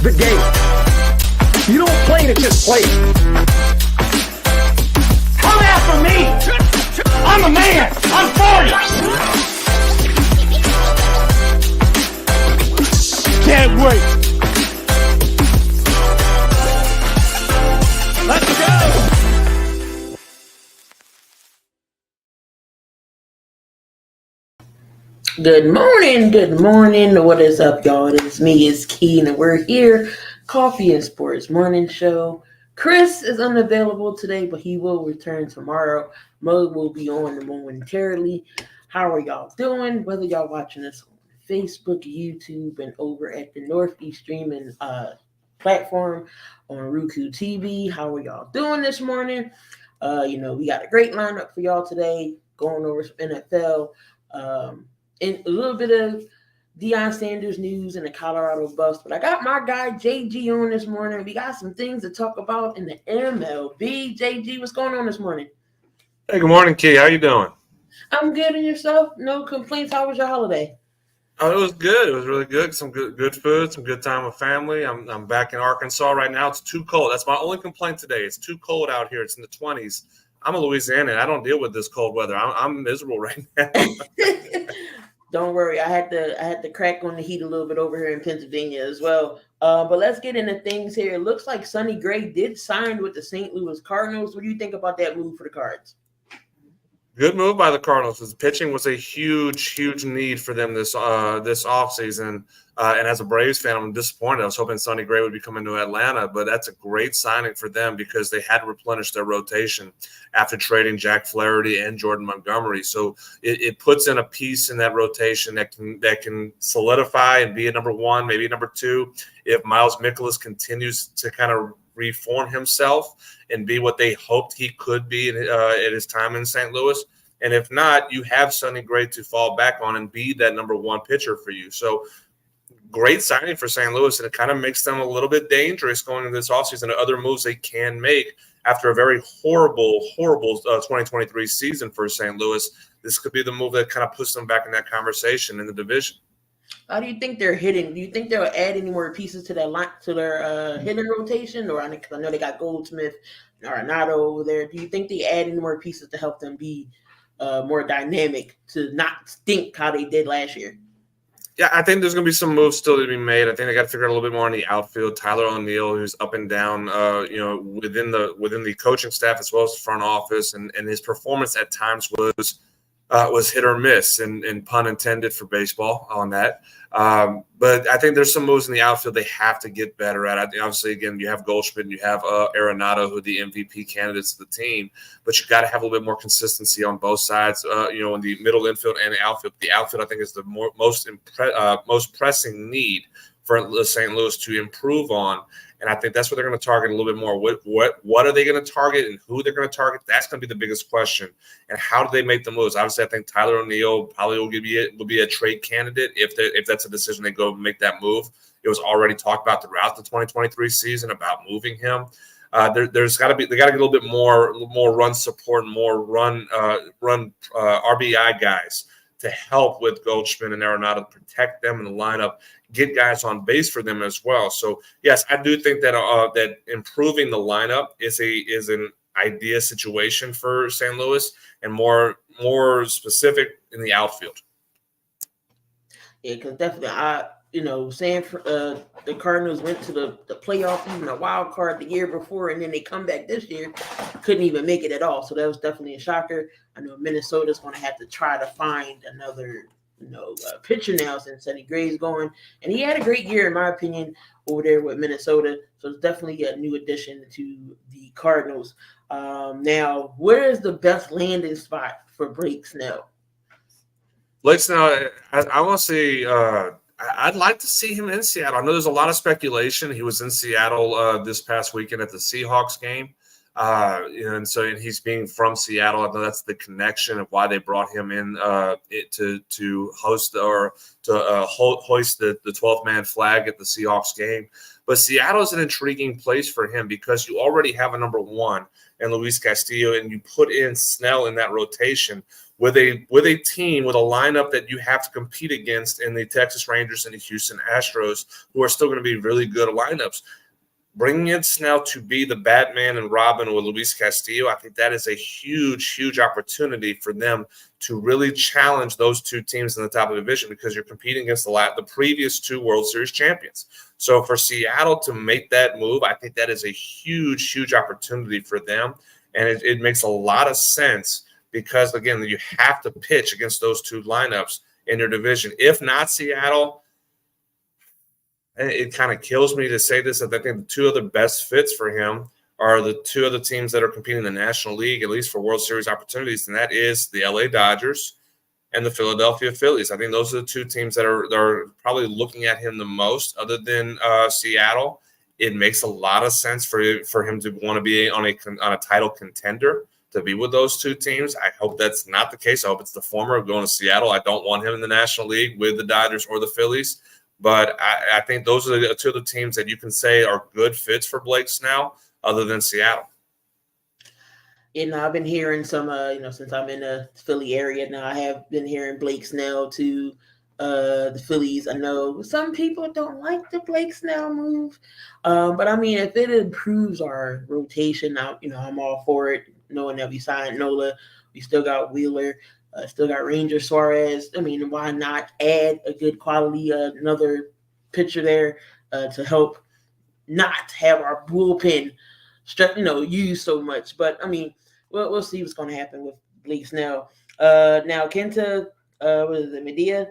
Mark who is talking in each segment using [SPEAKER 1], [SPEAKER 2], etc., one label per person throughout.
[SPEAKER 1] the game. You don't play to just play. Come after me. I'm a man. I'm for you. Can't wait. Let's go.
[SPEAKER 2] Good morning. What is up, y'all? It's me, it's Keen, and we're here. Coffee and Sports Morning Show. Chris is unavailable today, but he will return tomorrow. Mo will be on momentarily. How are y'all doing? Whether y'all watching us on Facebook, YouTube, and over at the Northeast streaming platform on Roku TV, how are y'all doing this morning? We got a great lineup for y'all today, going over some NFL. And a little bit of Deion Sanders news and the Colorado bust. But I got my guy JG on this morning. We got some things to talk about in the MLB. JG, what's going on this morning?
[SPEAKER 3] Hey, good morning, Key. How you doing?
[SPEAKER 2] I'm good, and yourself? No complaints. How was your holiday?
[SPEAKER 3] Oh, it was good. It was really good. Some good food, some good time with family. I'm back in Arkansas right now. It's too cold. That's my only complaint today. It's too cold out here. It's in the 20s. I'm a Louisiana, and I don't deal with this cold weather. I'm miserable right now.
[SPEAKER 2] Don't worry, I had to crack on the heat a little bit over here in Pennsylvania as well. But let's get into things here. It looks like Sonny Gray did sign with the St. Louis Cardinals. What do you think about that move for the Cards?
[SPEAKER 3] Good move by the Cardinals. The pitching was a huge need for them this offseason. And as a Braves fan, I'm disappointed. I was hoping Sonny Gray would be coming to Atlanta, but that's a great signing for them because they had to replenish their rotation after trading Jack Flaherty and Jordan Montgomery. So it puts in a piece in that rotation that can solidify and be a number one, maybe number two, if Miles Mikolas continues to kind of reform himself and be what they hoped he could be at his time in St. Louis. And if not, you have Sonny Gray to fall back on and be that number one pitcher for you. So great signing for St. Louis, and it kind of makes them a little bit dangerous going into this offseason and other moves they can make after a very horrible 2023 season for St. Louis. This could be the move that kind of puts them back in that conversation in the division.
[SPEAKER 2] How do you think they're hitting? Do you think they'll add any more pieces to their hitting rotation? Or I know they got Goldsmith and Arenado over there. Do you think they add any more pieces to help them be more dynamic, to not stink how they did last year?
[SPEAKER 3] Yeah, I think there's going to be some moves still to be made. I think they got to figure out a little bit more on the outfield. Tyler O'Neill, who's up and down, within the coaching staff as well as the front office, and his performance at times was hit or miss, and pun intended for baseball on that. But I think there's some moves in the outfield they have to get better at. I think obviously, again, you have Goldschmidt and you have Arenado, who are the MVP candidates of the team, but you got to have a little bit more consistency on both sides, in the middle infield and the outfield. The outfield, I think, is the most pressing need for St. Louis to improve on. And I think that's what they're going to target a little bit more. What are they going to target and who they're going to target? That's going to be the biggest question. And how do they make the moves? Obviously, I think Tyler O'Neill probably will be a trade candidate if that's a decision they go make that move. It was already talked about throughout the 2023 season about moving him. They got to get a little bit more run support and more run RBI guys to help with Goldschmidt and Arenado to protect them in the lineup, get guys on base for them as well. So yes, I do think that that improving the lineup is an idea situation for St. Louis, and more specific in the outfield.
[SPEAKER 2] Yeah, because definitely, the Cardinals went to the playoffs, even a wild card the year before, and then they come back this year, couldn't even make it at all. So that was definitely a shocker. I know Minnesota's going to have to try to find another, pitcher now since Sonny Gray's going, and he had a great year in my opinion over there with Minnesota. So it's definitely a new addition to the Cardinals. Now, where is the best landing spot for Blake Snell?
[SPEAKER 3] Blake Snell, I want to see. I'd like to see him in Seattle. I know there's a lot of speculation. He was in Seattle this past weekend at the Seahawks game. And he's being from Seattle. I know that's the connection of why they brought him in to host or to hoist the 12th man flag at the Seahawks game. But Seattle is an intriguing place for him because you already have a number one in Luis Castillo, and you put in Snell in that rotation with a team, with a lineup that you have to compete against in the Texas Rangers and the Houston Astros, who are still going to be really good lineups. Bringing in Snell to be the Batman and Robin with Luis Castillo, I think that is a huge, huge opportunity for them to really challenge those two teams in the top of the division, because you're competing against the previous two World Series champions. So for Seattle to make that move, I think that is a huge, huge opportunity for them. And it makes a lot of sense because, again, you have to pitch against those two lineups in your division. If not Seattle, it kind of kills me to say this, I think the two other best fits for him are the two other teams that are competing in the National League, at least for World Series opportunities, and that is the LA Dodgers and the Philadelphia Phillies. I think those are the two teams that are probably looking at him the most, other than Seattle. It makes a lot of sense for him to want to be on a title contender, to be with those two teams. I hope that's not the case. I hope it's the former, going to Seattle. I don't want him in the National League with the Dodgers or the Phillies. But I think those are the two of the teams that you can say are good fits for Blake Snell, other than Seattle.
[SPEAKER 2] I've been hearing some, since I'm in the Philly area now, I have been hearing Blake Snell to the Phillies. I know some people don't like the Blake Snell move, but I mean, if it improves our rotation, I'm all for it. Knowing that we signed Nola, we still got Wheeler. Still got Ranger Suarez. I mean, why not add a good quality, another pitcher there to help not have our bullpen used so much. But, I mean, we'll see what's going to happen with Blake Snell. Now, Kenta, what is it, Medea?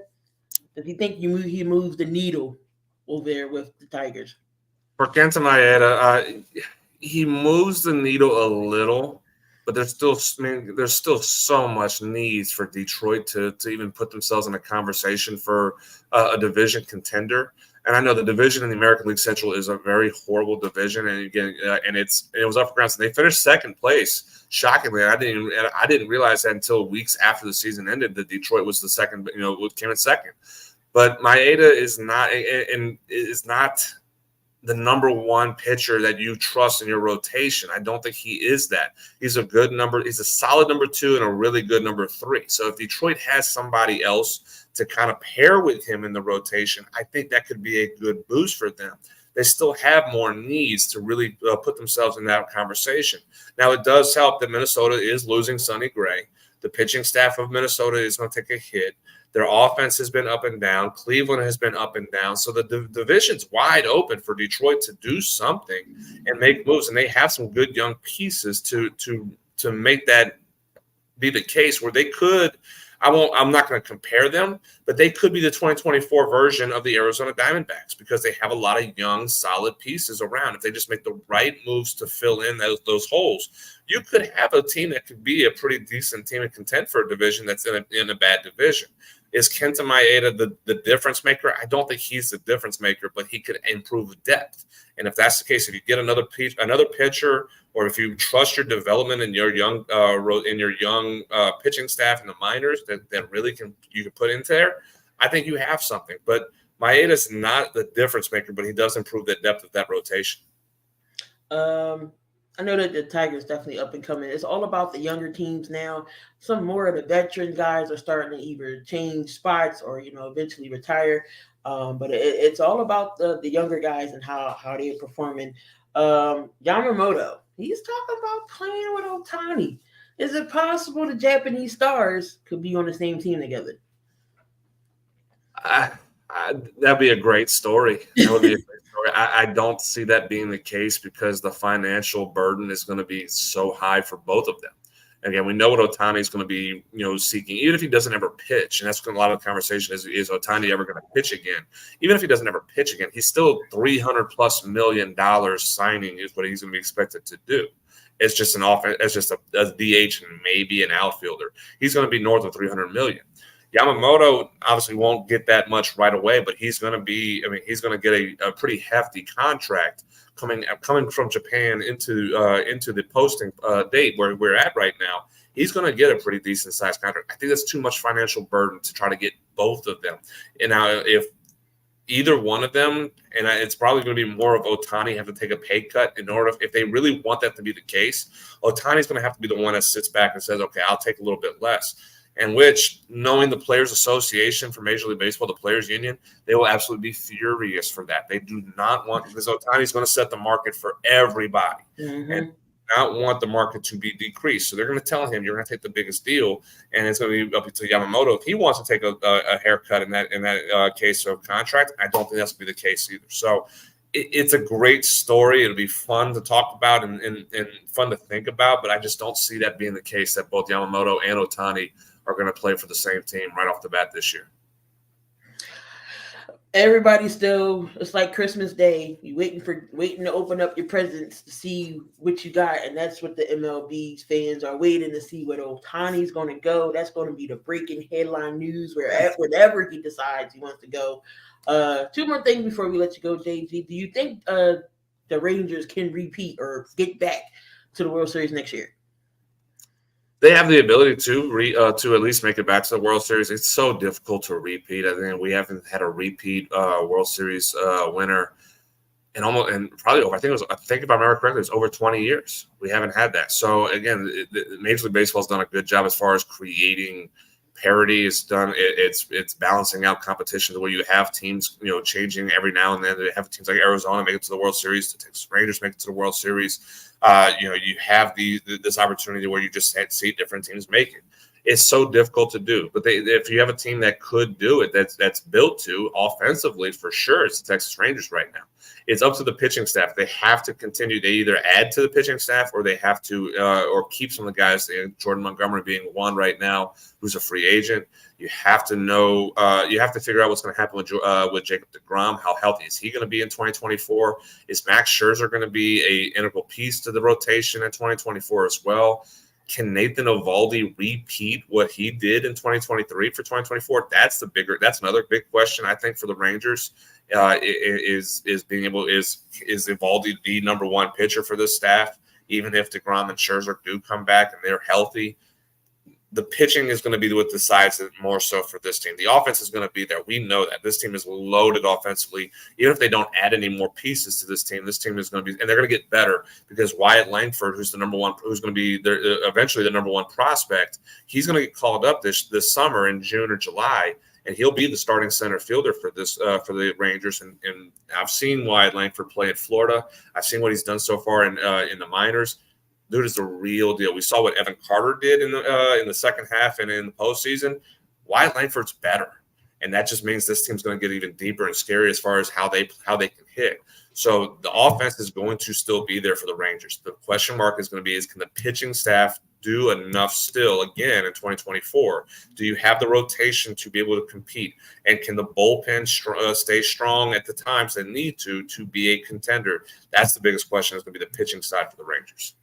[SPEAKER 2] Does he think he moves the needle over there with the Tigers?
[SPEAKER 3] For Kenta Maeda, he moves the needle a little. But there's still so much needs for Detroit to even put themselves in a conversation for a division contender. And I know the division in the American League Central is a very horrible division, and again, it was up for grabs. They finished second place. Shockingly, I didn't realize that until weeks after the season ended that Detroit was the second. Came in second. But Maeda is not the number one pitcher that you trust in your rotation. I don't think he is that. He's a solid number two and a really good number three. So if Detroit has somebody else to kind of pair with him in the rotation, I think that could be a good boost for them. They still have more needs to really put themselves in that conversation. Now, it does help that Minnesota is losing Sonny Gray. The pitching staff of Minnesota is going to take a hit. Their offense has been up and down. Cleveland has been up and down. So the division's wide open for Detroit to do something and make moves. And they have some good young pieces to make that be the case where they could – I'm not going to compare them, but they could be the 2024 version of the Arizona Diamondbacks because they have a lot of young, solid pieces around. If they just make the right moves to fill in those holes, you could have a team that could be a pretty decent team and contend for a division that's in a bad division. Is Kenta Maeda the difference maker? I don't think he's the difference maker, but he could improve depth. And if that's the case, if you get another pitcher, or if you trust your development in your young pitching staff in the minors that really you can put into there, I think you have something. But Maeda's not the difference maker, but he does improve the depth of that rotation.
[SPEAKER 2] I know that the Tigers definitely up and coming. It's all about the younger teams now. Some more of the veteran guys are starting to either change spots or eventually retire. But it's all about the younger guys and how they're performing. Yamamoto, he's talking about playing with Ohtani. Is it possible the Japanese stars could be on the same team together?
[SPEAKER 3] That'd be a great story. That would be a great story. I don't see that being the case because the financial burden is going to be so high for both of them. Again, we know what Ohtani is going to be, seeking, even if he doesn't ever pitch. And that's a lot of the conversation is Ohtani ever going to pitch again? Even if he doesn't ever pitch again, he's still $300+ million signing is what he's going to be expected to do. It's just an offense. It's just a DH and maybe an outfielder. He's going to be north of $300 million. Yamamoto obviously won't get that much right away, but he's going to get a pretty hefty contract coming from Japan into the posting date where we're at right now. He's going to get a pretty decent sized contract. I think that's too much financial burden to try to get both of them. And now if either one of them, and it's probably going to be more of Ohtani have to take a pay cut in order if they really want that to be the case. Ohtani's going to have to be the one that sits back and says, okay, I'll take a little bit less. in which, knowing the Players Association for Major League Baseball, the Players Union, they will absolutely be furious for that. They do not want, because Ohtani's going to set the market for everybody.
[SPEAKER 2] Mm-hmm.
[SPEAKER 3] And not want the market to be decreased. So they're going to tell him you're going to take the biggest deal, and it's going to be up to Yamamoto. If he wants to take a haircut in that case of contract, I don't think that's going to be the case either. So it's a great story. It'll be fun to talk about and fun to think about, but I just don't see that being the case that both Yamamoto and Ohtani are going to play for the same team right off the bat this year.
[SPEAKER 2] Everybody still, it's like Christmas Day. You waiting to open up your presents to see what you got, and that's what the MLB fans are waiting to see where Ohtani's going to go. That's going to be the breaking headline news wherever he decides he wants to go. Two more things before we let you go, JG. Do you think the Rangers can repeat or get back to the World Series next year?
[SPEAKER 3] They have the ability to at least make it back to the World Series. It's so difficult to repeat. I think we haven't had a repeat World Series winner in probably over. I think if I remember correctly, it's over 20 years. We haven't had that. So again, Major League Baseball has done a good job as far as creating parity. It's balancing out competition where you have teams changing every now and then. They have teams like Arizona make it to the World Series. The Texas Rangers make it to the World Series. You have this opportunity where you just see different teams make it. It's so difficult to do, but if you have a team that could do it, that's built to offensively for sure, it's the Texas Rangers right now. It's up to the pitching staff. They have to continue. They either add to the pitching staff or they have to or keep some of the guys. Jordan Montgomery being one right now, who's a free agent. You have to know. You have to figure out what's going to happen with Jacob deGrom. How healthy is he going to be in 2024? Is Max Scherzer going to be an integral piece to the rotation in 2024 as well? Can Nathan Eovaldi repeat what he did in 2023 for 2024? That's another big question, I think, for the Rangers. Is Eovaldi the number one pitcher for this staff? Even if deGrom and Scherzer do come back and they're healthy, the pitching is going to be what decides it more so for this team. The offense is going to be there. We know that this team is loaded offensively. Even if they don't add any more pieces to this team is going to be, and they're going to get better because Wyatt Langford, who's going to be eventually the number one prospect, he's going to get called up this summer in June or July, and he'll be the starting center fielder for the Rangers. And I've seen Wyatt Langford play in Florida. I've seen what he's done so far in the minors. Dude is the real deal. We saw what Evan Carter did in the second half and in the postseason. Wyatt Langford's better, and that just means this team's going to get even deeper and scary as far as how they can hit. So the offense is going to still be there for the Rangers. The question mark is going to be: can the pitching staff do enough still again in 2024? Do you have the rotation to be able to compete? And can the bullpen stay strong at the times they need to be a contender? That's the biggest question. Is going to be the pitching side for the Rangers.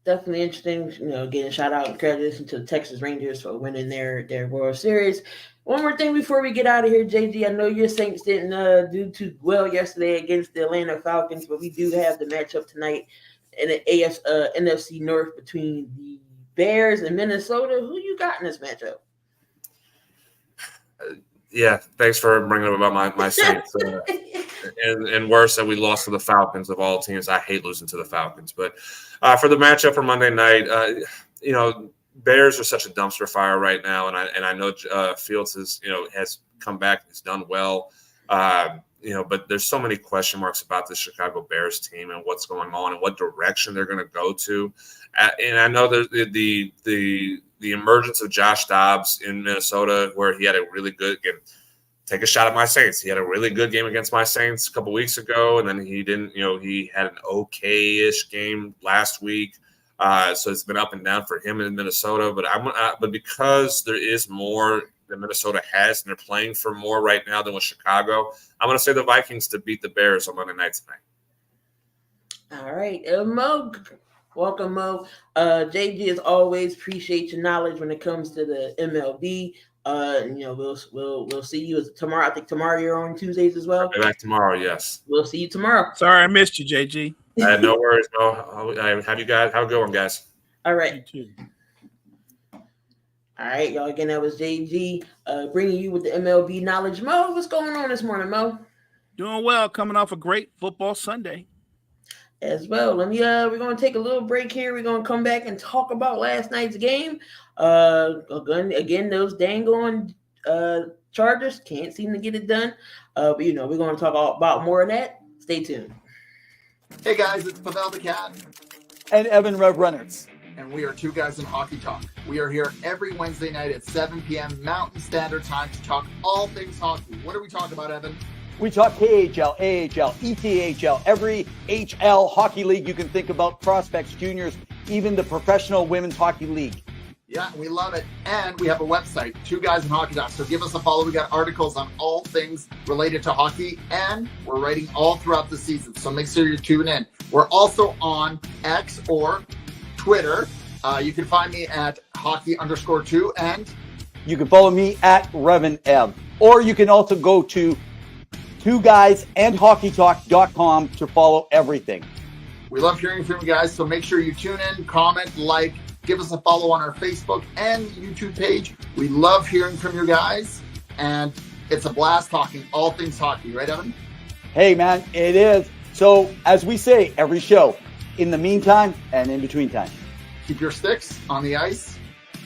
[SPEAKER 2] Definitely interesting, getting a shout out and congratulations to the Texas Rangers for winning their World Series. One more thing before we get out of here, JG. I know your Saints didn't do too well yesterday against the Atlanta Falcons, but we do have the matchup tonight in the NFC North between the Bears and Minnesota. Who you got in this matchup?
[SPEAKER 3] Yeah, thanks for bringing up about my Saints. And worse that we lost to the Falcons of all teams. I hate losing to the Falcons. But for the matchup for Monday night, Bears are such a dumpster fire right now, and I know Fields has come back, has done well. But there's so many question marks about the Chicago Bears team and what's going on and what direction they're going to go to. And I know there's the emergence of Josh Dobbs in Minnesota, where he had a really good game. Take a shot at my Saints. He had a really good game against my Saints a couple weeks ago, and then he didn't. He had an okay-ish game last week. So it's been up and down for him in Minnesota. But because there is more that Minnesota has, and they're playing for more right now than with Chicago, I'm going to say the Vikings to beat the Bears on Monday night tonight.
[SPEAKER 2] All right, Mo. Welcome, Mo. JG, as always, appreciate your knowledge when it comes to the MLB. We'll see you tomorrow. I think tomorrow you're on Tuesdays as well.
[SPEAKER 3] I'll be back tomorrow. Yes.
[SPEAKER 2] We'll see you tomorrow.
[SPEAKER 4] Sorry, I missed you, JG.
[SPEAKER 3] No worries, Mo. Have you guys have a good one, guys.
[SPEAKER 2] All right.
[SPEAKER 4] You too.
[SPEAKER 2] All right, y'all. Again, that was JG bringing you with the MLB knowledge. Mo, what's going on this morning, Mo?
[SPEAKER 4] Doing well. Coming off a great football Sunday.
[SPEAKER 2] as well. We're gonna take a little break here. We're gonna come back and talk about last night's game. Again, those dang on Chargers can't seem to get it done. But we're gonna talk about more of that. Stay tuned.
[SPEAKER 4] Hey guys, it's Pavel the Cat.
[SPEAKER 5] And Evan Rev Reynolds.
[SPEAKER 4] And we are Two Guys in Hockey Talk. We are here every Wednesday night at 7 p.m. Mountain Standard Time to talk all things hockey. What are we talking about, Evan?
[SPEAKER 5] We talk KHL, AHL, ECHL, every HL hockey league you can think about, prospects, juniors, even the professional women's hockey league.
[SPEAKER 4] Yeah, we love it. And we have a website, Two Guys in Hockey Talk. So give us a follow. We got articles on all things related to hockey, and we're writing all throughout the season. So make sure you tune in. We're also on X or Twitter. You can find me at hockey_2, and
[SPEAKER 5] you can follow me at RevanEv. Or you can also go to twoguysandhockeytalk.com to follow everything.
[SPEAKER 4] We love hearing from you guys, so make sure you tune in, comment, like, give us a follow on our Facebook and YouTube page. We love hearing from you guys, and it's a blast talking all things hockey. Right, Evan?
[SPEAKER 5] Hey, man, it is. So, as we say every show, in the meantime and in between time,
[SPEAKER 4] keep your sticks on the ice.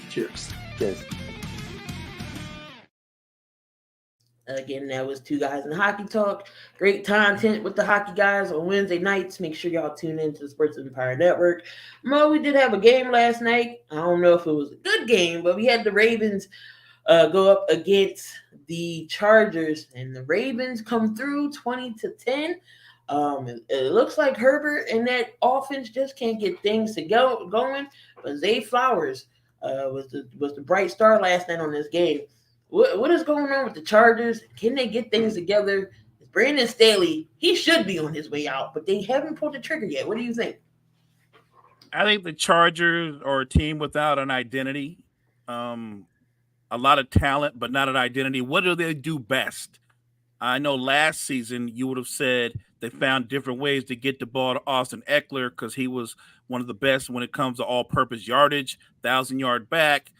[SPEAKER 4] Cheers.
[SPEAKER 5] Cheers.
[SPEAKER 2] Again, that was Two Guys in Hockey Talk. Great content with the hockey guys on Wednesday nights. Make sure y'all tune in to the Sports Empire Network. Mo, we did have a game last night. I don't know if it was a good game, but we had the Ravens go up against the Chargers, and the Ravens come through 20-10. It looks like Herbert and that offense just can't get things to going. But Zay Flowers was the bright star last night on this game. What is going on with the Chargers? Can they get things together? Brandon Staley, he should be on his way out, but they haven't pulled the trigger yet. What do you think?
[SPEAKER 6] I think the Chargers are a team without an identity. A lot of talent, but not an identity. What do they do best? I know last season you would have said they found different ways to get the ball to Austin Eckler because he was one of the best when it comes to all-purpose yardage, 1,000-yard back,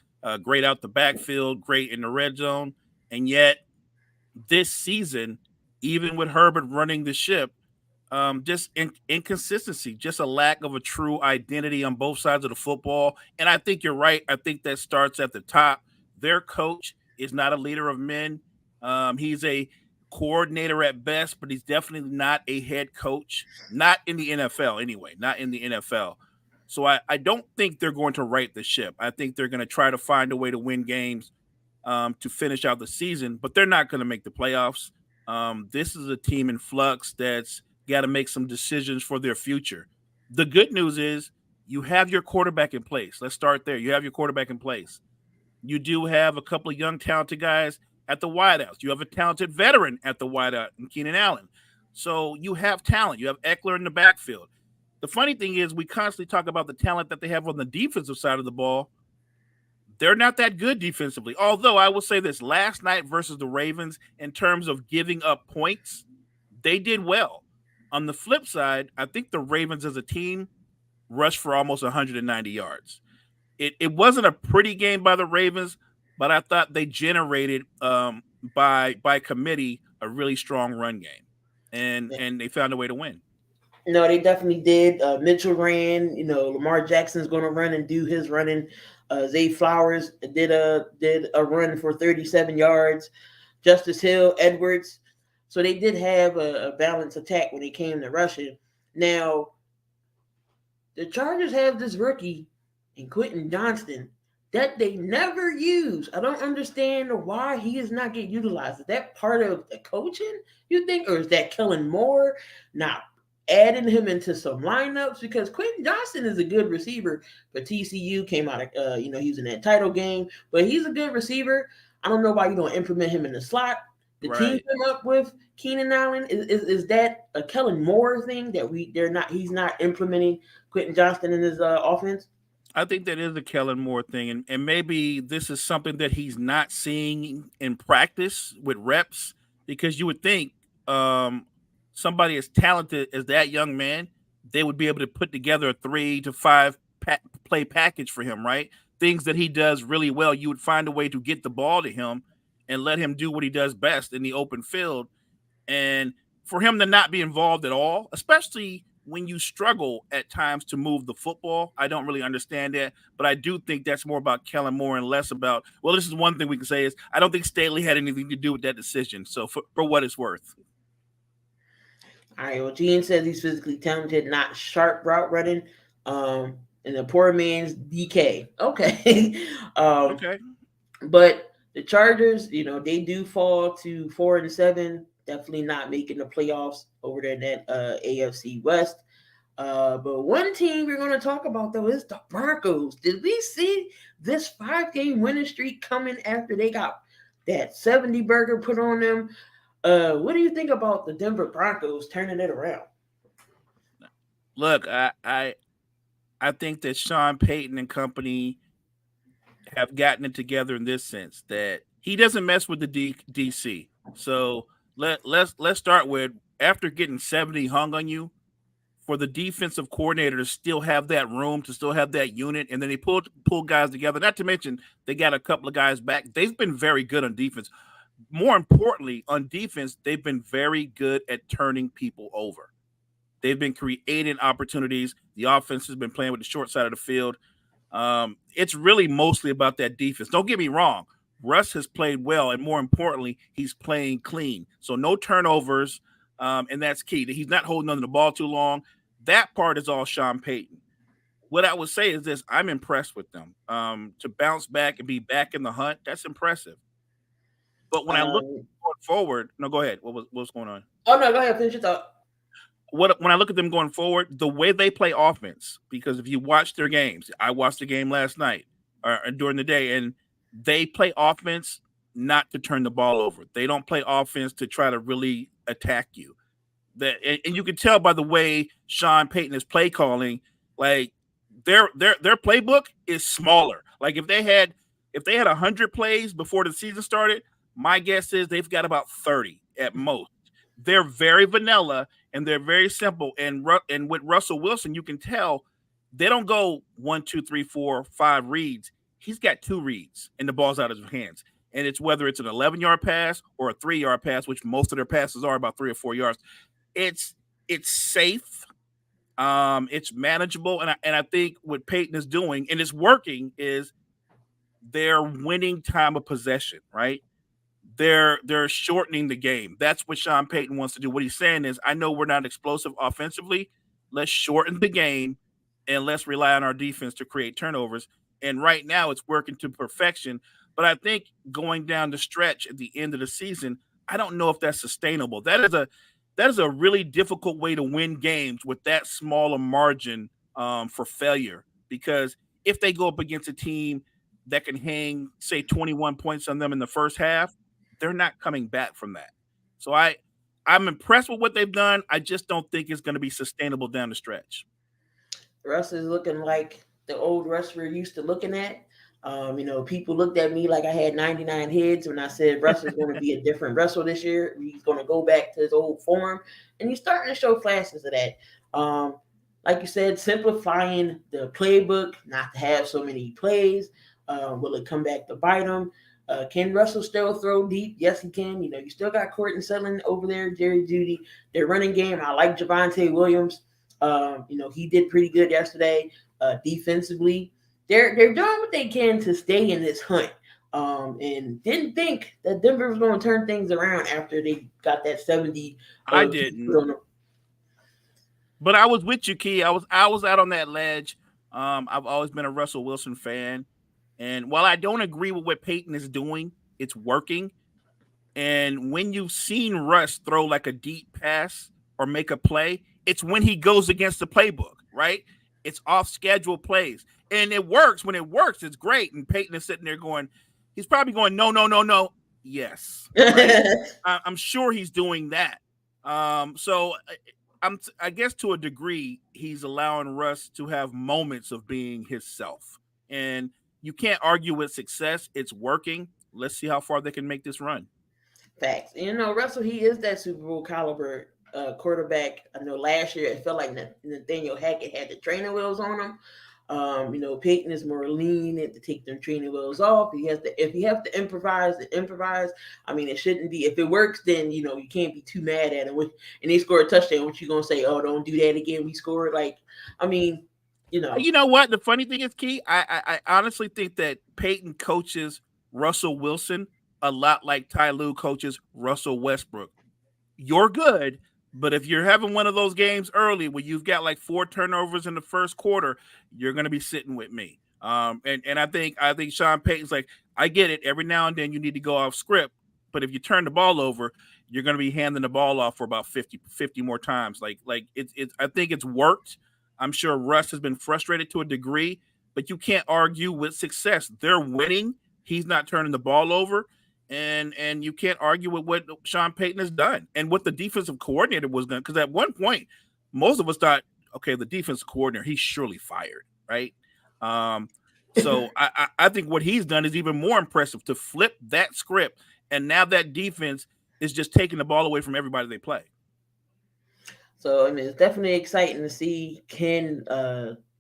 [SPEAKER 6] great out the backfield, great in the red zone. And yet this season, even with Herbert running the ship, just inconsistency, just a lack of a true identity on both sides of the football. And I think you're right. I think that starts at the top. Their coach is not a leader of men. He's a coordinator at best, but he's definitely not a head coach, not in the NFL anyway, not in the NFL. So I don't think they're going to right the ship. I think they're going to try to find a way to win games to finish out the season, but they're not going to make the playoffs. This is a team in flux that's got to make some decisions for their future. The good news is you have your quarterback in place. Let's start there. You have your quarterback in place. You do have a couple of young, talented guys at the wideouts. You have a talented veteran at the wideout in Keenan Allen. So you have talent. You have Eckler in the backfield. The funny thing is we constantly talk about the talent that they have on the defensive side of the ball. They're not that good defensively. Although I will say this, last night versus the Ravens, in terms of giving up points, they did well. On the flip side, I think the Ravens as a team rushed for almost 190 yards. It wasn't a pretty game by the Ravens, but I thought they generated by committee a really strong run game, and they found a way to win.
[SPEAKER 2] No, they definitely did. Mitchell ran. Lamar Jackson's going to run and do his running. Zay Flowers did a run for 37 yards. Justice Hill, Edwards. So they did have a balanced attack when it came to rushing. Now, the Chargers have this rookie in Quentin Johnston that they never use. I don't understand why he is not getting utilized. Is that part of the coaching, you think? Or is that Kellen Moore not adding him into some lineups? Because Quentin Johnston is a good receiver, but TCU came out of, he was in that title game, but he's a good receiver. I don't know why you don't implement him in the slot. The team came up with Keenan Allen. Is that a Kellen Moore thing that he's not implementing Quentin Johnston in his offense?
[SPEAKER 6] I think that is a Kellen Moore thing, and maybe this is something that he's not seeing in practice with reps, because you would think somebody as talented as that young man, they would be able to put together a 3 to 5 play package for him, right? Things that he does really well. You would find a way to get the ball to him and let him do what he does best in the open field. And for him to not be involved at all, especially when you struggle at times to move the football, I don't really understand that. But I do think that's more about Kellen Moore and less about, well, this is one thing we can say is I don't think Staley had anything to do with that decision. So for what it's worth.
[SPEAKER 2] All right, well, Gene says he's physically talented, not sharp route running. And the poor man's DK. Okay.
[SPEAKER 6] Okay.
[SPEAKER 2] But the Chargers, they do fall to 4-7. Definitely not making the playoffs over there in that AFC West. But one team we're going to talk about, though, is the Broncos. Did we see this 5-game winning streak coming after they got that 70 burger put on them? What do you think about the Denver Broncos turning it around?
[SPEAKER 6] Look, I think that Sean Payton and company have gotten it together in this sense that he doesn't mess with the DC. So let's start with, after getting 70 hung on you, for the defensive coordinator to still have that room, to still have that unit, and then they pull guys together. Not to mention they got a couple of guys back. They've been very good on defense. More importantly, on defense, they've been very good at turning people over. They've been creating opportunities. The offense has been playing with the short side of the field. It's really mostly about that defense. Don't get me wrong. Russ has played well, and more importantly, he's playing clean. So no turnovers, and that's key. He's not holding on to the ball too long. That part is all Sean Payton. What I would say is this: I'm impressed with them. To bounce back and be back in the hunt, that's impressive. But when I look going forward, no, go ahead. What's going on?
[SPEAKER 2] Oh, no, go ahead. Finish your thought.
[SPEAKER 6] When I look at them going forward, the way they play offense, because if you watch their games, I watched the game last night or during the day, and they play offense not to turn the ball over. They don't play offense to try to really attack you. And you can tell by the way Sean Payton is play calling, like their playbook is smaller. Like if they had 100 plays before the season started, my guess is they've got about 30 at most. They're very vanilla and they're very simple. And with Russell Wilson, you can tell they don't go 1, 2, 3, 4, 5 reads. He's got 2 reads and the ball's out of his hands. And it's whether it's an 11-yard pass or a 3-yard pass, which most of their passes are about 3 or 4 yards. It's safe. It's manageable. And I think what Payton is doing, and it's working, is they're winning time of possession, right? They're shortening the game. That's what Sean Payton wants to do. What he's saying is, I know we're not explosive offensively. Let's shorten the game and let's rely on our defense to create turnovers. And right now it's working to perfection. But I think going down the stretch at the end of the season, I don't know if that's sustainable. That is a really difficult way to win games with that small a margin for failure. Because if they go up against a team that can hang, say, 21 points on them in the first half, they're not coming back from that. So I'm impressed with what they've done. I just don't think it's going to be sustainable down the stretch.
[SPEAKER 2] Russ is looking like the old Russ we're used to looking at. People looked at me like I had 99 heads when I said Russ is going to be a different wrestler this year. He's going to go back to his old form, and he's starting to show flashes of that. Like you said, simplifying the playbook, not to have so many plays. Will it come back to bite him? Can Russell still throw deep? Yes, he can. You still got Courtney Sutton over there, Jerry Jeudy. Their running game, I like Javonte Williams. He did pretty good yesterday defensively. They're doing what they can to stay in this hunt. And didn't think that Denver was going to turn things around after they got that 70.
[SPEAKER 6] I didn't. But I was with you, Key. I was out on that ledge. I've always been a Russell Wilson fan. And while I don't agree with what Payton is doing, it's working. And when you've seen Russ throw like a deep pass or make a play, it's when he goes against the playbook, right? It's off-schedule plays. And it works. When it works, it's great. And Payton is sitting there going, he's probably going, no. Yes. Right? I'm sure he's doing that. So I guess to a degree, he's allowing Russ to have moments of being himself. And you can't argue with success. It's working. Let's see how far they can make this run.
[SPEAKER 2] Facts. Russell, he is that Super Bowl caliber quarterback. I know last year it felt like Nathaniel Hackett had the training wheels on him. Peyton is more lenient to take them training wheels off. If he have to improvise, then improvise. I mean, it shouldn't be. If it works, then you can't be too mad at him. And they score a touchdown, what you gonna say? Oh, don't do that again. We scored.
[SPEAKER 6] You know what? The funny thing is, Key, I honestly think that Peyton coaches Russell Wilson a lot like Ty Lue coaches Russell Westbrook. You're good, but if you're having one of those games early where you've got like 4 turnovers in the first quarter, you're going to be sitting with me. And I think Sean Payton's like, I get it. Every now and then you need to go off script, but if you turn the ball over, you're going to be handing the ball off for about 50 more times. I think it's worked. I'm sure Russ has been frustrated to a degree, but you can't argue with success. They're winning. He's not turning the ball over, and you can't argue with what Sean Payton has done and what the defensive coordinator was done. Because at one point, most of us thought, okay, the defensive coordinator, he's surely fired, right? So I think what he's done is even more impressive to flip that script, and now that defense is just taking the ball away from everybody they play.
[SPEAKER 2] So, I mean, it's definitely exciting to see can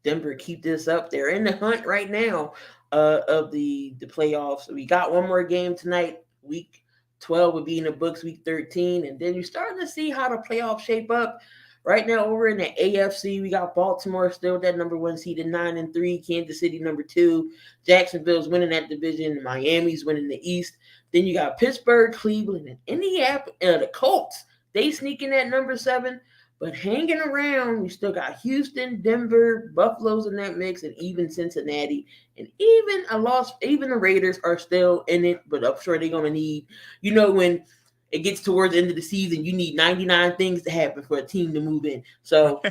[SPEAKER 2] Denver keep this up. They're in the hunt right now of the playoffs. We got one more game tonight. Week 12 would be in the books, week 13. And then you're starting to see how the playoffs shape up. Right now, over in the AFC, we got Baltimore still that number 1 seed at 9-3, Kansas City number 2, Jacksonville's winning that division, Miami's winning the East. Then you got Pittsburgh, Cleveland, and Indianapolis, the Colts. They sneak in at number 7. But hanging around, we still got Houston, Denver, Buffalo's in that mix, and even Cincinnati. And even the Raiders are still in it, but I'm sure they're going to need, when it gets towards the end of the season, you need 99 things to happen for a team to move in. So,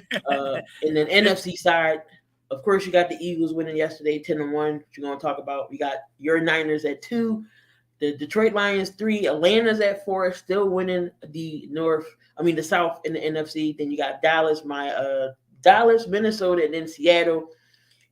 [SPEAKER 2] in the NFC side, of course, you got the Eagles winning yesterday, 10-1, which you're going to talk about. We got your Niners at 2. The Detroit Lions 3, Atlanta's at 4, still winning the South in the NFC. Then you got Dallas, Minnesota, and then Seattle.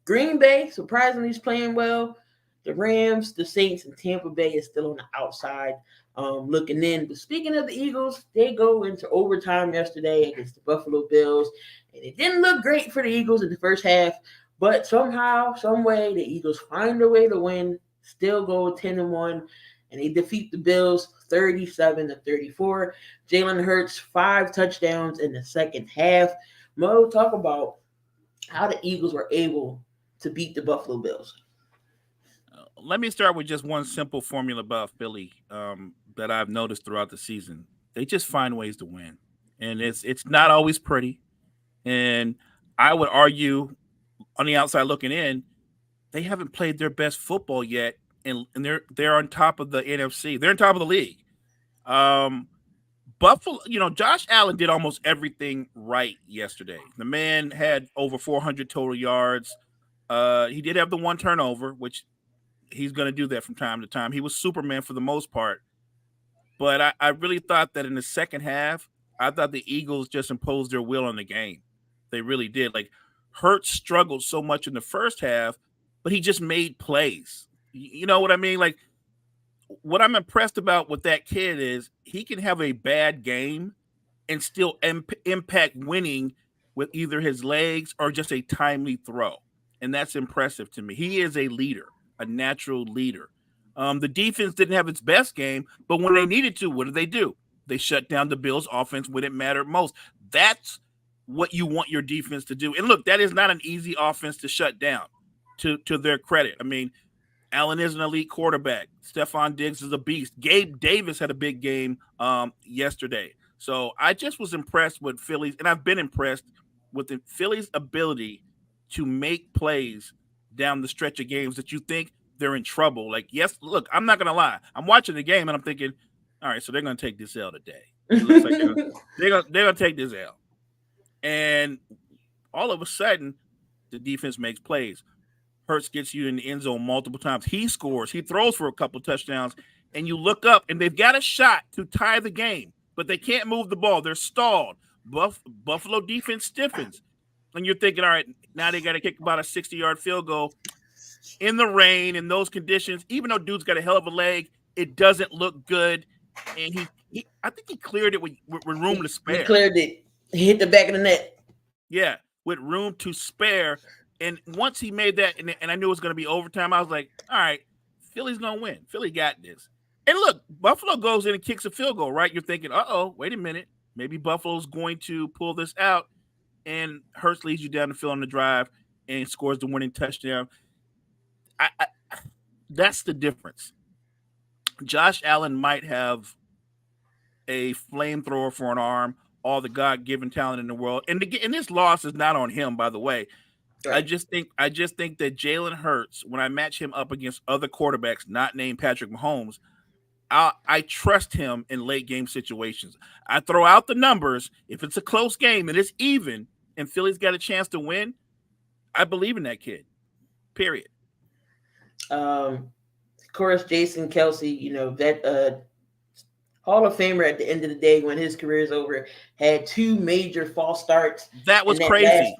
[SPEAKER 2] Green Bay, surprisingly, is playing well. The Rams, the Saints, and Tampa Bay is still on the outside looking in. But speaking of the Eagles, they go into overtime yesterday against the Buffalo Bills. And it didn't look great for the Eagles in the first half. But somehow, some way, the Eagles find a way to win, still go 10-1. And they defeat the Bills 37-34. Jalen Hurts 5 touchdowns in the second half. Mo, talk about how the Eagles were able to beat the Buffalo Bills.
[SPEAKER 6] Let me start with just one simple formula about Philly that I've noticed throughout the season. They just find ways to win, and it's not always pretty. And I would argue, on the outside looking in, they haven't played their best football yet. And they're on top of the NFC. They're on top of the league. Buffalo, Josh Allen did almost everything right yesterday. The man had over 400 total yards. He did have the 1 turnover, which he's going to do that from time to time. He was Superman for the most part. But I really thought that in the second half, I thought the Eagles just imposed their will on the game. They really did. Like, Hurts struggled so much in the first half, but he just made plays. You know what I mean? Like, what I'm impressed about with that kid is he can have a bad game and still impact winning with either his legs or just a timely throw. And that's impressive to me. He is a leader, a natural leader. The defense didn't have its best game, but when they needed to, what did they do? They shut down the Bills' offense when it mattered most. That's what you want your defense to do. And look, that is not an easy offense to shut down, to their credit. I mean, Allen is an elite quarterback. Stephon Diggs is a beast. Gabe Davis had a big game yesterday. So I just was impressed with Phillies, and I've been impressed with the Phillies' ability to make plays down the stretch of games that you think they're in trouble. Like, yes, look, I'm not going to lie. I'm watching the game, and I'm thinking, all right, so they're going to take this L today. It looks like they're going to take this L. And all of a sudden, the defense makes plays. Hurts gets you in the end zone multiple times. He scores. He throws for a couple touchdowns. And you look up, and they've got a shot to tie the game, but they can't move the ball. They're stalled. Buffalo defense stiffens. And you're thinking, all right, now they got to kick about a 60-yard field goal in the rain, in those conditions. Even though dude's got a hell of a leg, it doesn't look good. And I think he cleared it with room to spare.
[SPEAKER 2] He cleared it. He hit the back of the net.
[SPEAKER 6] Yeah, with room to spare. And once he made that, and I knew it was going to be overtime, I was like, all right, Philly's going to win. Philly got this. And look, Buffalo goes in and kicks a field goal, right? You're thinking, uh-oh, wait a minute. Maybe Buffalo's going to pull this out. And Hurts leads you down the field on the drive and scores the winning touchdown. That's the difference. Josh Allen might have a flamethrower for an arm, all the God-given talent in the world. And this loss is not on him, by the way. Right. I just think that Jalen Hurts, when I match him up against other quarterbacks not named Patrick Mahomes, I trust him in late game situations. I throw out the numbers. If it's a close game and it's even and Philly's got a chance to win, I believe in that kid. Period.
[SPEAKER 2] Of course, Jason Kelce, that Hall of Famer at the end of the day when his career is over, had 2 major false starts.
[SPEAKER 6] That was crazy.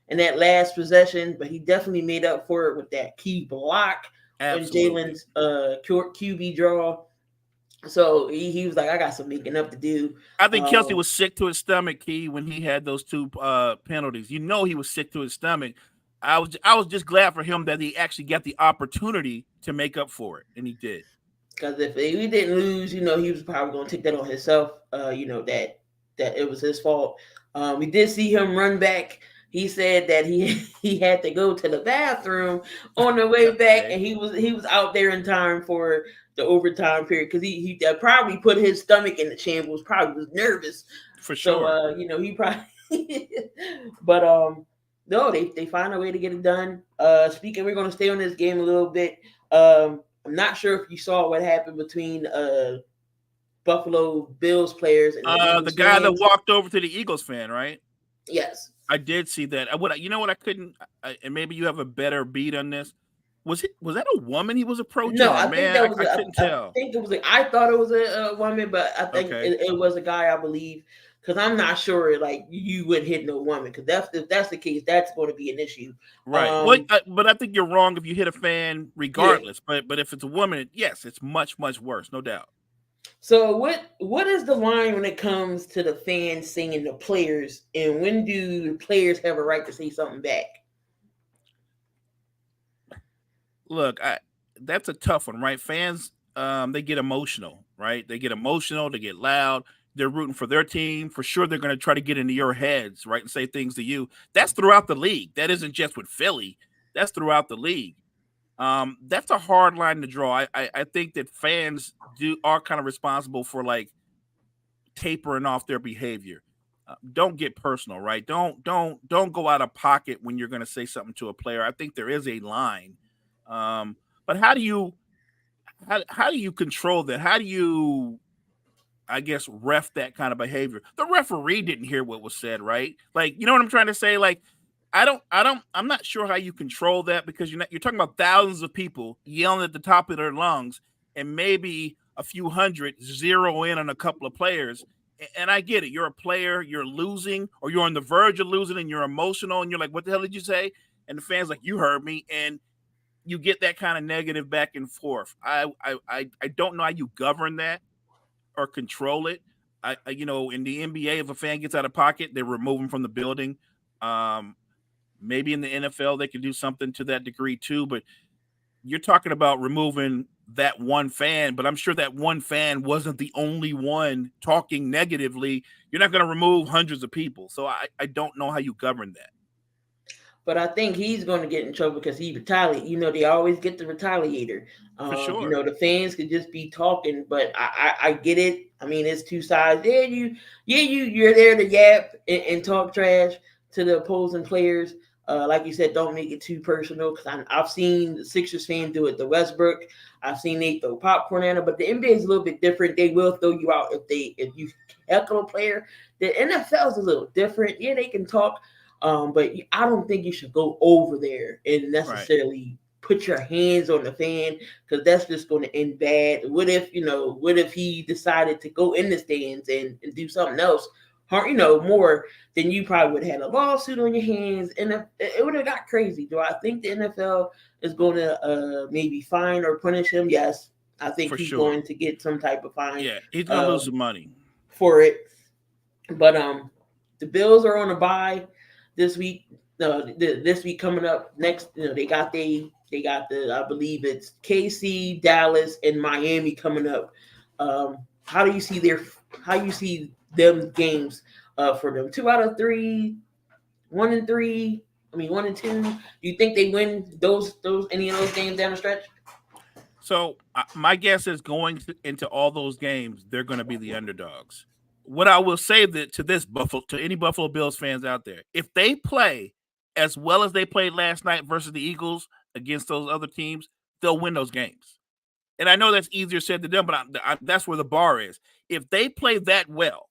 [SPEAKER 2] In that last possession, but he definitely made up for it with that key block on Jalen's QB draw. So he was like, I got some making up to do.
[SPEAKER 6] I think Kelce was sick to his stomach, Key, when he had those 2 penalties. He was sick to his stomach. I was just glad for him that he actually got the opportunity to make up for it, and he did.
[SPEAKER 2] Because if he didn't lose, he was probably going to take that on himself. That it was his fault. We did see him run back. He said that he had to go to the bathroom on the way back, and he was out there in time for the overtime period because he probably put his stomach in the shambles. Probably was nervous
[SPEAKER 6] for sure.
[SPEAKER 2] So he probably, but no, they find a way to get it done. Speaking, we're going to stay on this game a little bit. I'm not sure if you saw what happened between Buffalo Bills players and
[SPEAKER 6] the guy that walked over to the Eagles fan, right?
[SPEAKER 2] Yes.
[SPEAKER 6] I did see that. I couldn't, and maybe you have a better beat on this. Was that a woman he was approaching?
[SPEAKER 2] No, I
[SPEAKER 6] couldn't tell.
[SPEAKER 2] I think it was. I thought it was a woman, but I think it was a guy. I believe because I'm not sure. Like you would hit no woman because if that's the case, that's going to be an issue.
[SPEAKER 6] Right. But I think you're wrong if you hit a fan regardless. Yeah. But if it's a woman, yes, it's much worse, no doubt.
[SPEAKER 2] So what is the line when it comes to the fans singing the players, and when do the players have a right to say something back?
[SPEAKER 6] Look, that's a tough one, right? Fans, they get emotional, right? They get emotional, they get loud. They're rooting for their team. For sure, they're going to try to get into your heads, right, and say things to you. That's throughout the league. That isn't just with Philly. That's throughout the league. That's a hard line to draw. I think that fans are kind of responsible for like tapering off their behavior. Don't get personal, right? Don't go out of pocket when you're going to say something to a player. I think there is a line. But how do you control that? How do you, I guess, ref that kind of behavior? The referee didn't hear what was said, right? Like, you know what I'm trying to say? Like, I'm not sure how you control that because you're talking about thousands of people yelling at the top of their lungs and maybe a few hundred zero in on a couple of players. And I get it. You're a player, you're losing, or you're on the verge of losing and you're emotional and you're like, what the hell did you say? And the fans like, you heard me. And you get that kind of negative back and forth. I don't know how you govern that or control it. In the NBA, if a fan gets out of pocket, they remove him from the building. Maybe in the NFL, they can do something to that degree too. But you're talking about removing that one fan, but I'm sure that one fan wasn't the only one talking negatively. You're not going to remove hundreds of people. So I don't know how you govern that.
[SPEAKER 2] But I think he's going to get in trouble because he retaliated. They always get the retaliator.
[SPEAKER 6] For sure.
[SPEAKER 2] The fans could just be talking, but I get it. I mean, it's 2 sides. You're there to yap and talk trash to the opposing players. Like you said, don't make it too personal because I've seen the Sixers fan do it to Westbrook. I've seen they throw popcorn at him, but the NBA is a little bit different. They will throw you out if you heckle a player. The NFL is a little different. Yeah, they can talk. But I don't think you should go over there and necessarily put your hands on the fan because that's just going to end bad. What if he decided to go in the stands and do something else, more than you probably would have had a lawsuit on your hands and it would have got crazy. Do I think the NFL is going to maybe fine or punish him? Yes, I think he's going to get some type of fine.
[SPEAKER 6] Yeah, he's going to lose some money
[SPEAKER 2] for it. But the Bills are on a bye this week. this week coming up next. They got the I believe it's KC, Dallas, and Miami coming up. How do you see them games for them? 2 out of 3, 1 and 3. I mean 1 and 2. Do you think they win those any of those games down the stretch?
[SPEAKER 6] So my guess is into all those games, they're going to be the underdogs. What I will say to any Buffalo Bills fans out there, if they play as well as they played last night versus the Eagles against those other teams, they'll win those games. And I know that's easier said than done, but that's where the bar is. If they play that well,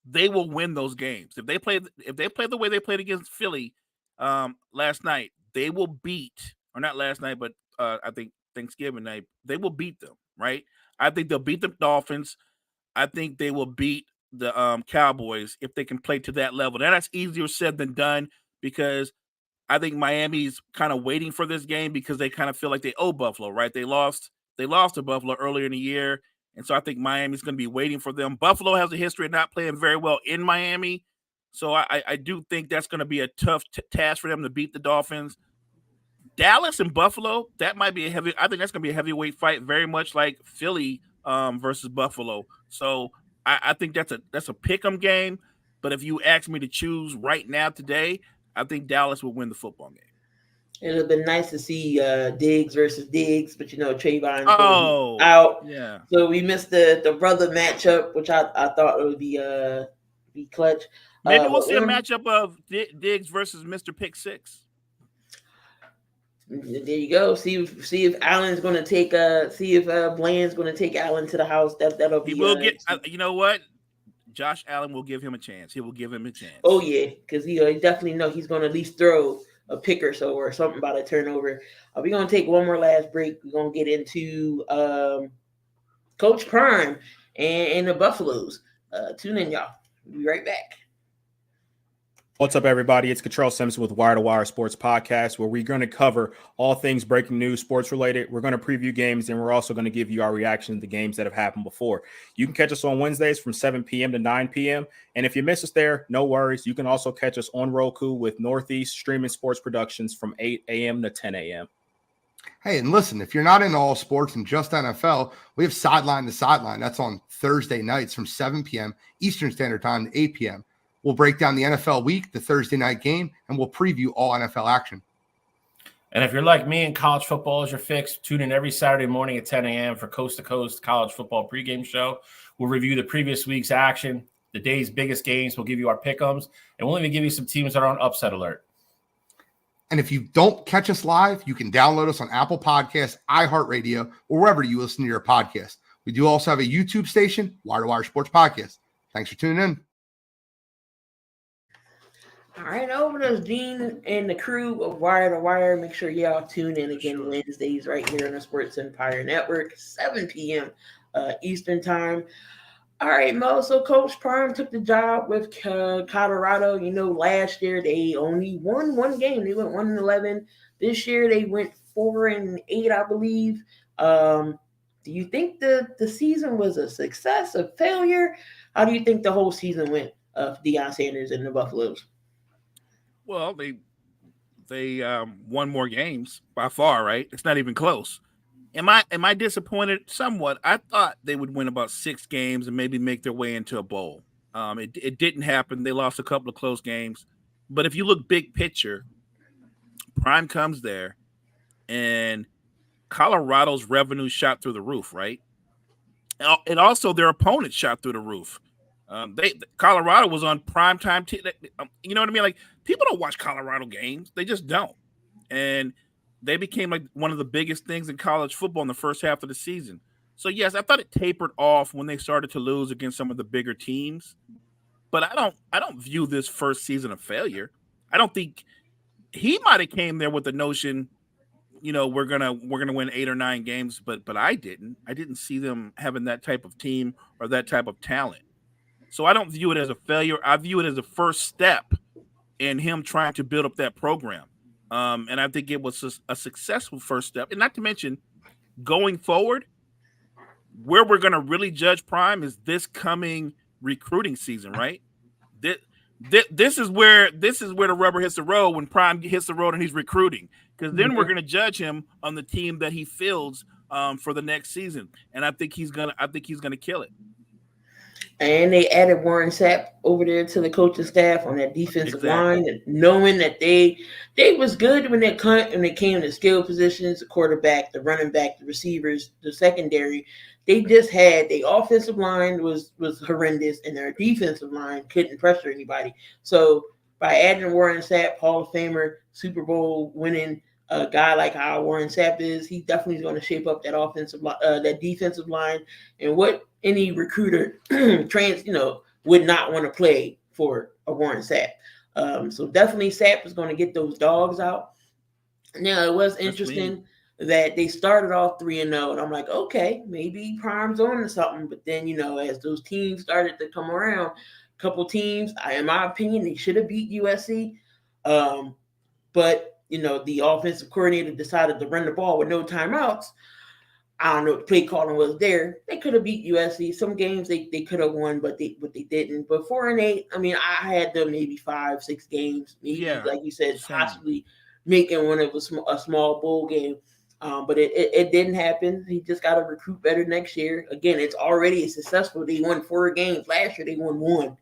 [SPEAKER 6] they will win those games. If they play the way they played against Philly last night, they will beat, or not last night, but I think Thanksgiving night, they will beat them, right? I think they'll beat the Dolphins. I think they will beat the Cowboys if they can play to that level. Now, that's easier said than done because I think Miami's kind of waiting for this game because they kind of feel like they owe Buffalo, right? They lost to Buffalo earlier in the year, and so I think Miami's going to be waiting for them. Buffalo has a history of not playing very well in Miami, so I do think that's going to be a tough task for them to beat the Dolphins. Dallas and Buffalo, that might be I think that's going to be a heavyweight fight, very much like Philly versus Buffalo. So I think that's a pick'em game. But if you ask me to choose right now today, I think Dallas will win the football game.
[SPEAKER 2] It would have been nice to see Diggs versus Diggs, but Trayvon's
[SPEAKER 6] out. Yeah.
[SPEAKER 2] So we missed the brother matchup, which I thought would be clutch.
[SPEAKER 6] Maybe we'll see a matchup of Diggs versus Mr. Pick Six.
[SPEAKER 2] There you go. See if Allen's going to take Bland's going to take Allen to the house. That'll be.
[SPEAKER 6] He will get. You know what? Josh Allen will give him a chance. He will give him a chance.
[SPEAKER 2] Oh yeah, because he definitely know he's going to at least throw a pick or so or something about a turnover. We're going to take one more last break. We're going to get into Coach Prime and the Buffaloes. Tune in, y'all. We'll be right back.
[SPEAKER 7] What's up, everybody? It's Cottrell Simpson with Wire to Wire Sports Podcast, where we're going to cover all things breaking news, sports related. We're going to preview games, and we're also going to give you our reaction to the games that have happened before. You can catch us on Wednesdays from 7 p.m. to 9 p.m. And if you miss us there, no worries. You can also catch us on Roku with Northeast Streaming Sports Productions from 8 a.m. to 10 a.m.
[SPEAKER 8] Hey, and listen, if you're not into all sports and just NFL, we have Sideline to Sideline. That's on Thursday nights from 7 p.m. Eastern Standard Time to 8 p.m. We'll break down the NFL week, the Thursday night game, and we'll preview all NFL action.
[SPEAKER 1] And if you're like me and college football is your fix, tune in every Saturday morning at 10 a.m. for Coast to Coast College Football pregame show. We'll review the previous week's action, the day's biggest games. We'll give you our pick'ems, and we'll even give you some teams that are on upset alert.
[SPEAKER 8] And if you don't catch us live, you can download us on Apple Podcasts, iHeartRadio, or wherever you listen to your podcast. We do also have a YouTube station, Wire to Wire Sports Podcast. Thanks for tuning in.
[SPEAKER 2] All right, over to Gene and the crew of Wire to Wire. Make sure y'all tune in again Wednesdays right here on the Sports Empire Network, 7 p.m. Eastern Time. All right, Mo. So Coach Prime took the job with Colorado. Last year they only won one game. They went 1-11. This year they went 4-8, I believe. Do you think the season was a success, a failure? How do you think the whole season went for Deion Sanders and the Buffaloes?
[SPEAKER 6] Well, they won more games by far, right? It's not even close. Am I disappointed? Somewhat. I thought they would win about 6 games and maybe make their way into a bowl. It didn't happen. They lost a couple of close games. But if you look big picture, Prime comes there, and Colorado's revenue shot through the roof, right? And also their opponents shot through the roof. Colorado was on primetime. You know what I mean? Like, people don't watch Colorado games. They just don't. And they became like one of the biggest things in college football in the first half of the season. So, yes, I thought it tapered off when they started to lose against some of the bigger teams. But I don't view this first season a failure. I don't think he might have came there with the notion, we're gonna win 8 or 9 games, but I didn't. I didn't see them having that type of team or that type of talent. So I don't view it as a failure. I view it as a first step in him trying to build up that program. And I think it was a successful first step. And not to mention, going forward, where we're going to really judge Prime is this coming recruiting season, right? This is where the rubber hits the road when Prime hits the road and he's recruiting, because then we're going to judge him on the team that he fields for the next season, and I think he's gonna kill it.
[SPEAKER 2] And they added Warren Sapp over there to the coaching staff on that defensive line, and knowing that they was good when they came to skill positions, the quarterback, the running back, the receivers, the secondary. They just had the offensive line was horrendous, and their defensive line couldn't pressure anybody. So by adding Warren Sapp, Hall of Famer, Super Bowl winning a guy like how Warren Sapp is, he definitely is going to shape up that that defensive line, and what any recruiter would not want to play for a Warren Sapp. So definitely Sapp is going to get those dogs out. Now it was interesting that they started off 3-0, and I'm like, okay, maybe Prime's on to something. But then, as those teams started to come around, a couple teams, in my opinion, they should have beat USC. But the offensive coordinator decided to run the ball with no timeouts. I don't know if the play calling was there. They could have beat USC. Some games they could have won, but they didn't. But 4-8, I mean, I had them maybe 5-6 games, maybe like you said, possibly making one of a small bowl game. But it didn't happen. He just got to recruit better next year. Again, it's already successful. They won 4 games last year. They won 1.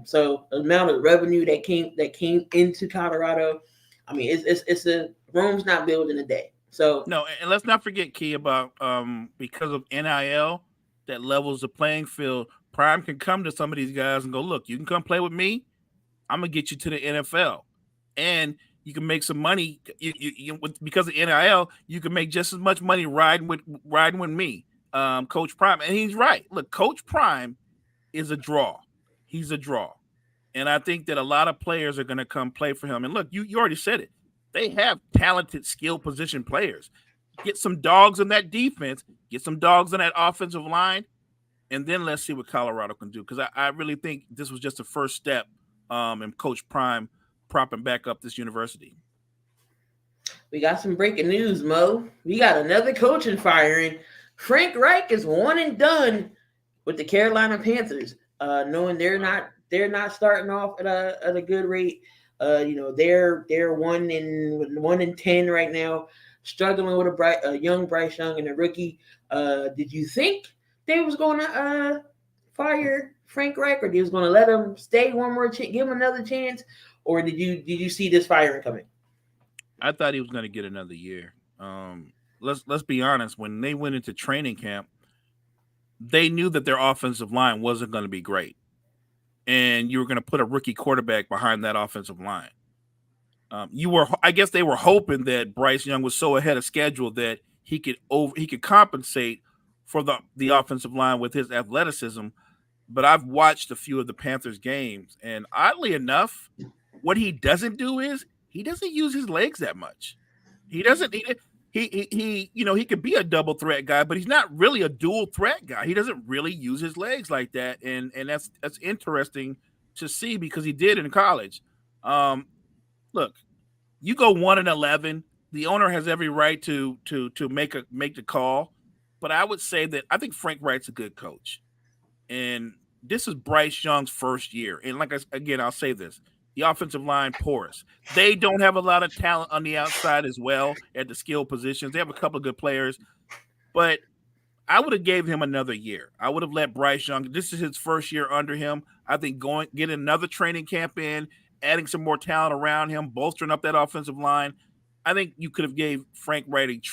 [SPEAKER 2] So the amount of revenue that came into Colorado, I mean, it's a Rome's not built in a day. So
[SPEAKER 6] no, and let's not forget, Key, about because of NIL that levels the playing field. Prime can come to some of these guys and go, look, you can come play with me. I'm gonna get you to the NFL, and you can make some money. Because of NIL, you can make just as much money riding with me, Coach Prime. And he's right. Look, Coach Prime is a draw. He's a draw, and I think that a lot of players are going to come play for him. And look, you already said it. They have talented, skill position players. Get some dogs in that defense. Get some dogs in that offensive line, and then let's see what Colorado can do. Because I really think this was just the first step in Coach Prime propping back up this university.
[SPEAKER 2] We got some breaking news, Mo. We got another coaching firing. Frank Reich is 1 and done with the Carolina Panthers. Knowing they're not starting off at a good rate. They're 1-10 right now, struggling with a young Bryce Young and a rookie. Did you think they was going to fire Frank Reich, or they was going to let him stay one more chance, give him another chance? Or did you see this firing coming?
[SPEAKER 6] I thought he was going to get another year. Let's be honest. When they went into training camp, they knew that their offensive line wasn't going to be great, and you were going to put a rookie quarterback behind that offensive line. I guess they were hoping that Bryce Young was so ahead of schedule that he could compensate for the offensive line with his athleticism. But I've watched a few of the Panthers games, and oddly enough, what he doesn't do is he doesn't use his legs that much. He doesn't. He could be a double threat guy, but he's not really a dual threat guy. He doesn't really use his legs like that, and that's interesting to see because he did in college. Look, you go 1-11. The owner has every right to make the call, but I would say that I think Frank Reich's a good coach, and this is Bryce Young's first year. And I'll say this. The offensive line porous. They don't have a lot of talent on the outside as well at the skill positions. They have a couple of good players, but I would have gave him another year. I would have let Bryce Young. This is his first year under him. I think get another training camp in, adding some more talent around him, bolstering up that offensive line. I think you could have gave Frank Reich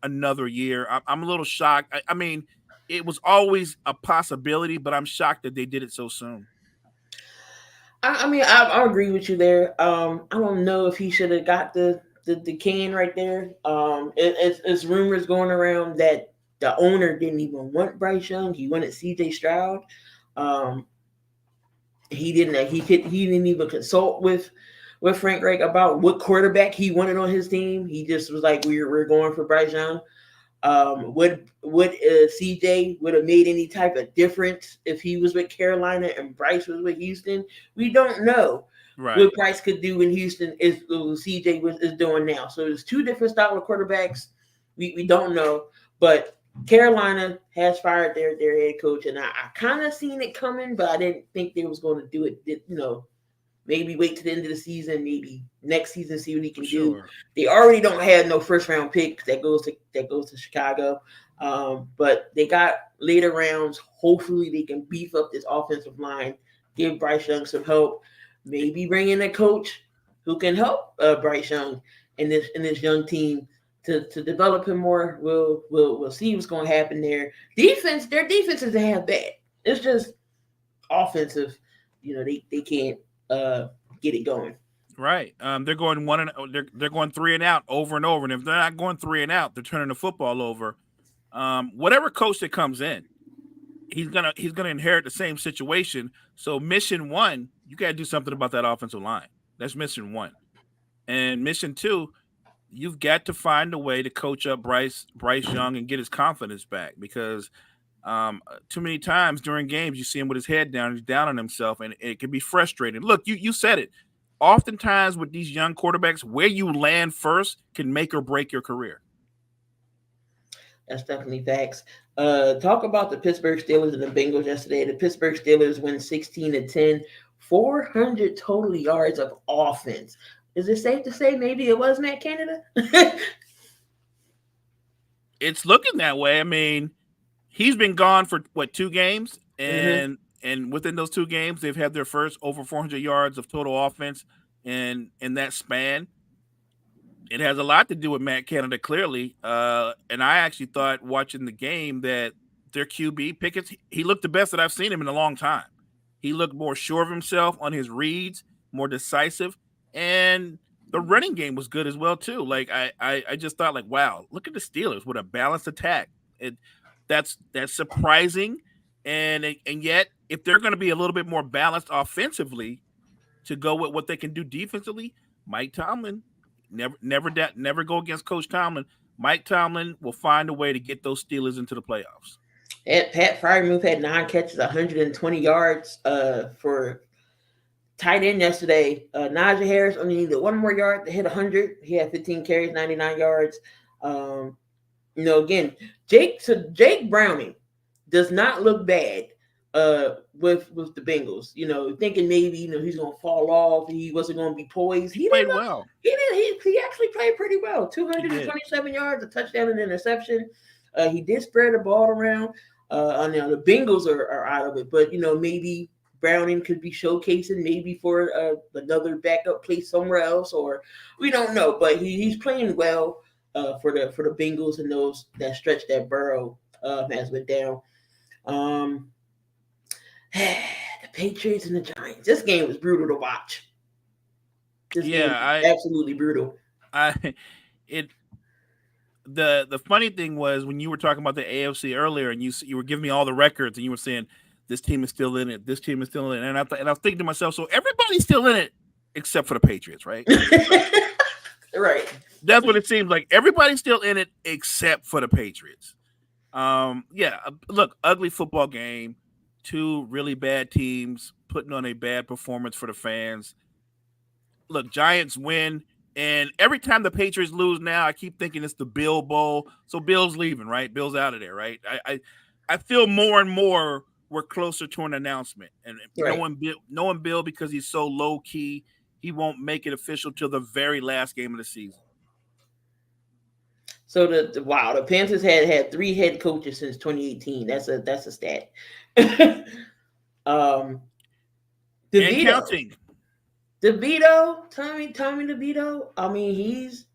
[SPEAKER 6] another year. I'm a little shocked. I mean, it was always a possibility, but I'm shocked that they did it so soon.
[SPEAKER 2] I mean, I agree with you there. I don't know if he should have got the can right there. It's rumors going around that the owner didn't even want Bryce Young. He wanted C.J. Stroud. He didn't even consult with Frank Reich about what quarterback he wanted on his team. He just was like, we're going for Bryce Young. Would CJ would have made any type of difference if he was with Carolina and Bryce was with Houston? We don't know what Bryce could do in Houston is CJ is doing now. So there's two different style of quarterbacks. We don't know, but Carolina has fired their head coach, and I kind of seen it coming, but I didn't think they was going to do it. Maybe wait to the end of the season, maybe next season, see what he can do. They already don't have no first round pick that goes to Chicago, but they got later rounds. Hopefully, they can beef up this offensive line, give Bryce Young some help, maybe bring in a coach who can help Bryce Young and this young team to develop him more. We'll see what's going to happen there. Their defense isn't half bad. It's just offensive. They can't get it going.
[SPEAKER 6] Right. They're going they're going 3 and out over and over. And if they're not going 3 and out, they're turning the football over. Whatever coach that comes in, he's gonna inherit the same situation. So mission 1, you got to do something about that offensive line. That's mission 1. And mission 2, you've got to find a way to coach up Bryce Young and get his confidence back, because too many times during games you see him with his head down, he's down on himself, and it can be frustrating. Look, you said it. Oftentimes with these young quarterbacks, where you land first can make or break your career.
[SPEAKER 2] That's definitely facts. Talk about the Pittsburgh Steelers and the Bengals yesterday. The Pittsburgh Steelers win 16-10, 400 total yards of offense. Is it safe to say maybe it was Matt Canada?
[SPEAKER 6] It's looking that way. I mean, he's been gone for 2 games, and within those 2 games, they've had their first over 400 yards of total offense in that span. It has a lot to do with Matt Canada, clearly. And I actually thought watching the game that their QB, Pickett, he looked the best that I've seen him in a long time. He looked more sure of himself on his reads, more decisive, and the running game was good as well too. Like I just thought, like, wow, look at the Steelers with a balanced attack. That's surprising, and yet if they're going to be a little bit more balanced offensively to go with what they can do defensively, Mike Tomlin. Never go against Coach Tomlin. Mike Tomlin will find a way to get those Steelers into the playoffs.
[SPEAKER 2] Pat Freiermuth had 9 catches, 120 yards for tight end yesterday. Najee Harris only needed 1 more yard to hit 100. He had 15 carries, 99 yards. Again, Jake Browning does not look bad with the Bengals. Thinking maybe he's gonna fall off, he wasn't gonna be poised.
[SPEAKER 6] He played well.
[SPEAKER 2] He actually played pretty well. 227 yards, a touchdown, and interception. He did spread the ball around. Now the Bengals are out of it, but maybe Browning could be showcasing maybe for another backup place somewhere else, or we don't know. But he's playing well for the Bengals and those that stretch that Burrow has went down. The Patriots and the Giants. This game was brutal to watch. Absolutely brutal.
[SPEAKER 6] The funny thing was when you were talking about the AFC earlier, and you were giving me all the records, and you were saying this team is still in it. This team is still in it, and I was thinking to myself, so everybody's still in it except for the Patriots, right?
[SPEAKER 2] Right.
[SPEAKER 6] That's what it seems like. Everybody's still in it except for the Patriots. Look, ugly football game. 2 really bad teams putting on a bad performance for the fans. Look, Giants win, and every time the Patriots lose now, I keep thinking it's the Bill Bowl. So Bill's leaving, right? Bill's out of there, right? I feel more and more we're closer to an announcement. And
[SPEAKER 2] right.
[SPEAKER 6] knowing Bill, because he's so low-key, he won't make it official till the very last game of the season.
[SPEAKER 2] So the Panthers had 3 head coaches since 2018. That's a stat. DeVito,
[SPEAKER 6] counting.
[SPEAKER 2] DeVito, Tommy DeVito. I mean, he's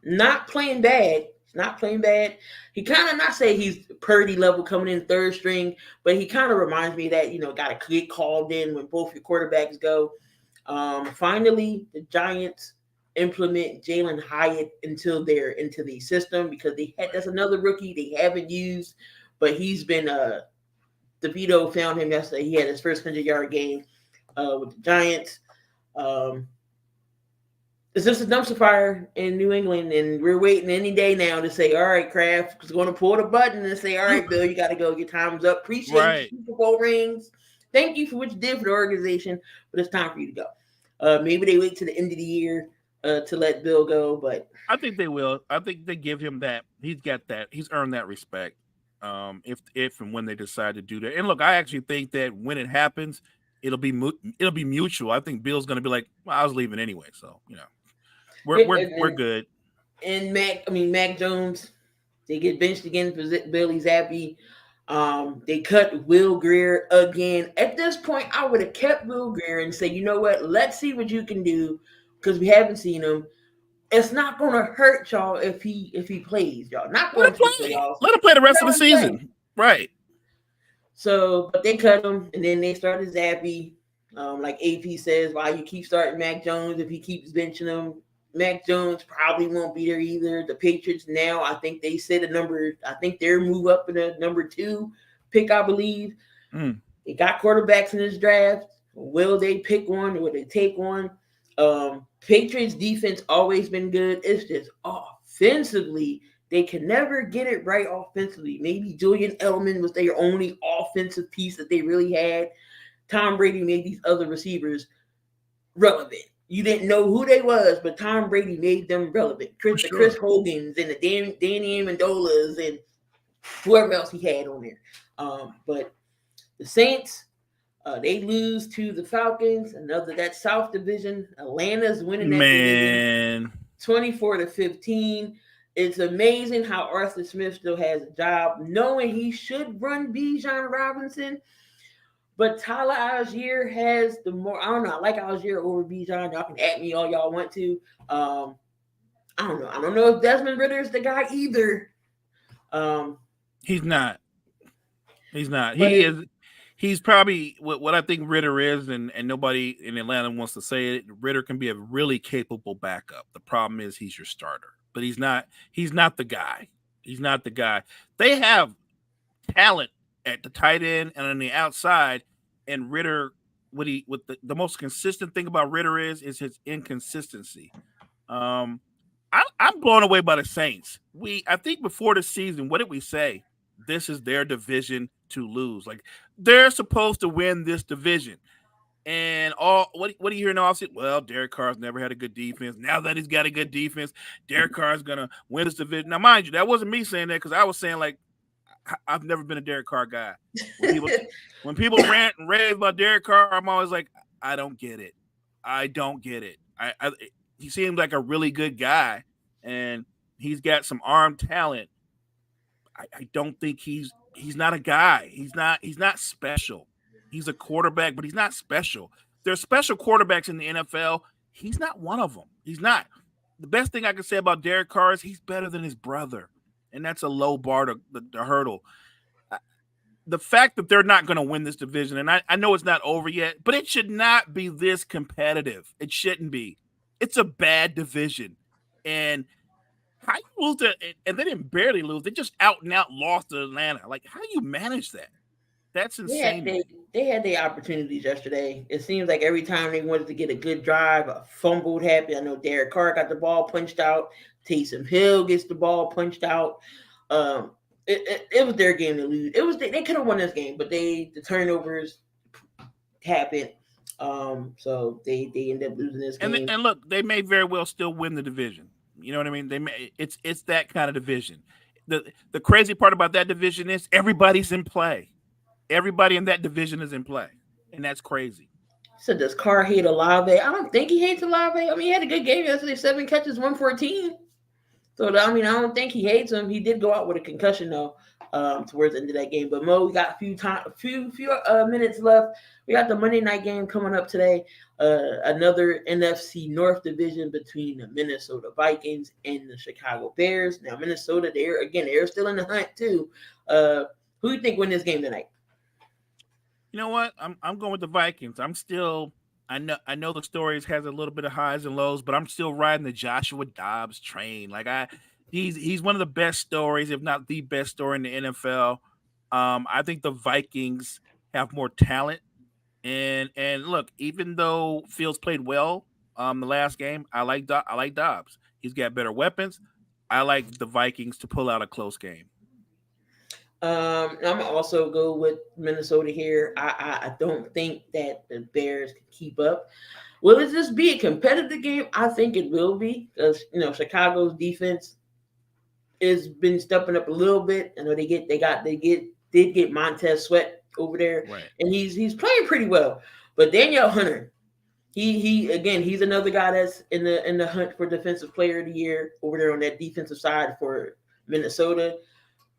[SPEAKER 2] not playing bad. He's not playing bad. He kind of, not say he's Purdy level coming in 3rd string, but he kind of reminds me that got to get called in when both your quarterbacks go. Finally, the Giants implement Jalen Hyatt until they're into the system, because that's another rookie they haven't used, but he's been DeVito found him yesterday. He had his first 100-yard game with the Giants. It's just a dumpster fire in New England, and we're waiting any day now to say, all right, Kraft is going to pull the button and say, all right, Bill, you got to go. Your time's up. Appreciate the Super Bowl rings. Thank you for what you did for the organization, but it's time for you to go. Maybe they wait to the end of the year to let Bill go, but
[SPEAKER 6] I think they will. I think they give him that. He's got that. He's earned that respect. if and when they decide to do that. And look, I actually think that when it happens, it'll be mutual. I think Bill's going to be like, well, I was leaving anyway, so we're good.
[SPEAKER 2] And Mac Jones, they get benched again for Billy Zappi. They cut Will Grier again. At this point, I would have kept Will Grier and say, you know what? Let's see what you can do, because we haven't seen him. It's not going to hurt y'all if he plays, y'all. Not going to play y'all.
[SPEAKER 6] Let him play the rest of the season, right?
[SPEAKER 2] So, but they cut him, and then they started Zappi. Like AP says, why you keep starting Mac Jones if he keeps benching him? Mac Jones probably won't be there either. The Patriots now, I think they said I think they're move up in the number 2 pick, I believe. They got quarterbacks in this draft. Will they pick one? Will they take one? Patriots defense always been good. It's just offensively, they can never get it right offensively. Maybe Julian Edelman was their only offensive piece that they really had. Tom Brady made these other receivers relevant. You didn't know who they was, but Tom Brady made them relevant. The Chris Hogans and the Danny Amendolas and whoever else he had on there. But the Saints, they lose to the Falcons. That South Division. Atlanta's winning that division 24-15. It's amazing how Arthur Smith still has a job, knowing he should run Bijan Robinson. But Tyler Algier has the more. I don't know. I like Algier over Bijan. Y'all can at me all y'all want to. I don't know. I don't know if Desmond Ridder is the guy either.
[SPEAKER 6] He's not. He's not. He is. He's probably what I think Ridder is, and nobody in Atlanta wants to say it. Ridder can be a really capable backup. The problem is he's your starter, but he's not. He's not the guy. He's not the guy. They have talent at the tight end and on the outside, and Ridder, the most consistent thing about Ridder is his inconsistency. I'm blown away by the Saints. I think before the season, what did we say? This is their division to lose. Like, they're supposed to win this division. And what do you hear in the offseason? Well, Derek Carr's never had a good defense. Now that he's got a good defense, Derek Carr's gonna win this division. Now, mind you, that wasn't me saying that, because I was saying, like, I've never been a Derek Carr guy. When people rant and rave about Derek Carr, I'm always like, I don't get it. I don't get it. He seems like a really good guy, and he's got some arm talent. I don't think he's not a guy. He's not special. He's a quarterback, but he's not special. There's special quarterbacks in the NFL. He's not one of them. He's not. The best thing I can say about Derek Carr is he's better than his brother. And that's a low bar to hurdle. The fact that they're not going to win this division, and I know it's not over yet, but it should not be this competitive. It shouldn't be. It's a bad division. And how you lose it, and they didn't barely lose. They just out and out lost to Atlanta. Like, how do you manage that? That's insane.
[SPEAKER 2] They had their opportunities yesterday. It seems like every time they wanted to get a good drive, a fumble would happen. I know Derek Carr got the ball punched out. Taysom Hill gets the ball punched out. It was their game to lose. They could have won this game, but the turnovers happened. So they ended up losing this game.
[SPEAKER 6] And look, they may very well still win the division. You know what I mean? It's that kind of division. The crazy part about that division is everybody's in play. Everybody in that division is in play, and that's crazy.
[SPEAKER 2] So does Carr hate Olave? I don't think he hates Olave. I mean, he had a good game yesterday, 7 catches, 114. So, I mean, I don't think he hates him. He did go out with a concussion, though, towards the end of that game. But, Mo, we got a few minutes left. We got the Monday night game coming up today. Another NFC North division between the Minnesota Vikings and the Chicago Bears. Now, Minnesota, they're still in the hunt, too. Who do you think win this game tonight?
[SPEAKER 6] You know what? I'm going with the Vikings. I know the stories has a little bit of highs and lows, but I'm still riding the Joshua Dobbs train. Like he's one of the best stories, if not the best story in the NFL. I think the Vikings have more talent, and look, even though Fields played well the last game, I like Dobbs. He's got better weapons. I like the Vikings to pull out a close game.
[SPEAKER 2] I'm gonna also go with Minnesota here. I don't think that the Bears can keep up. Will it just be a competitive game? I think it will be, because Chicago's defense has been stepping up a little bit. I know they did get Montez Sweat over there,
[SPEAKER 6] Right.
[SPEAKER 2] and he's playing pretty well. But Danielle Hunter, he's another guy that's in the hunt for Defensive Player of the Year over there on that defensive side for Minnesota.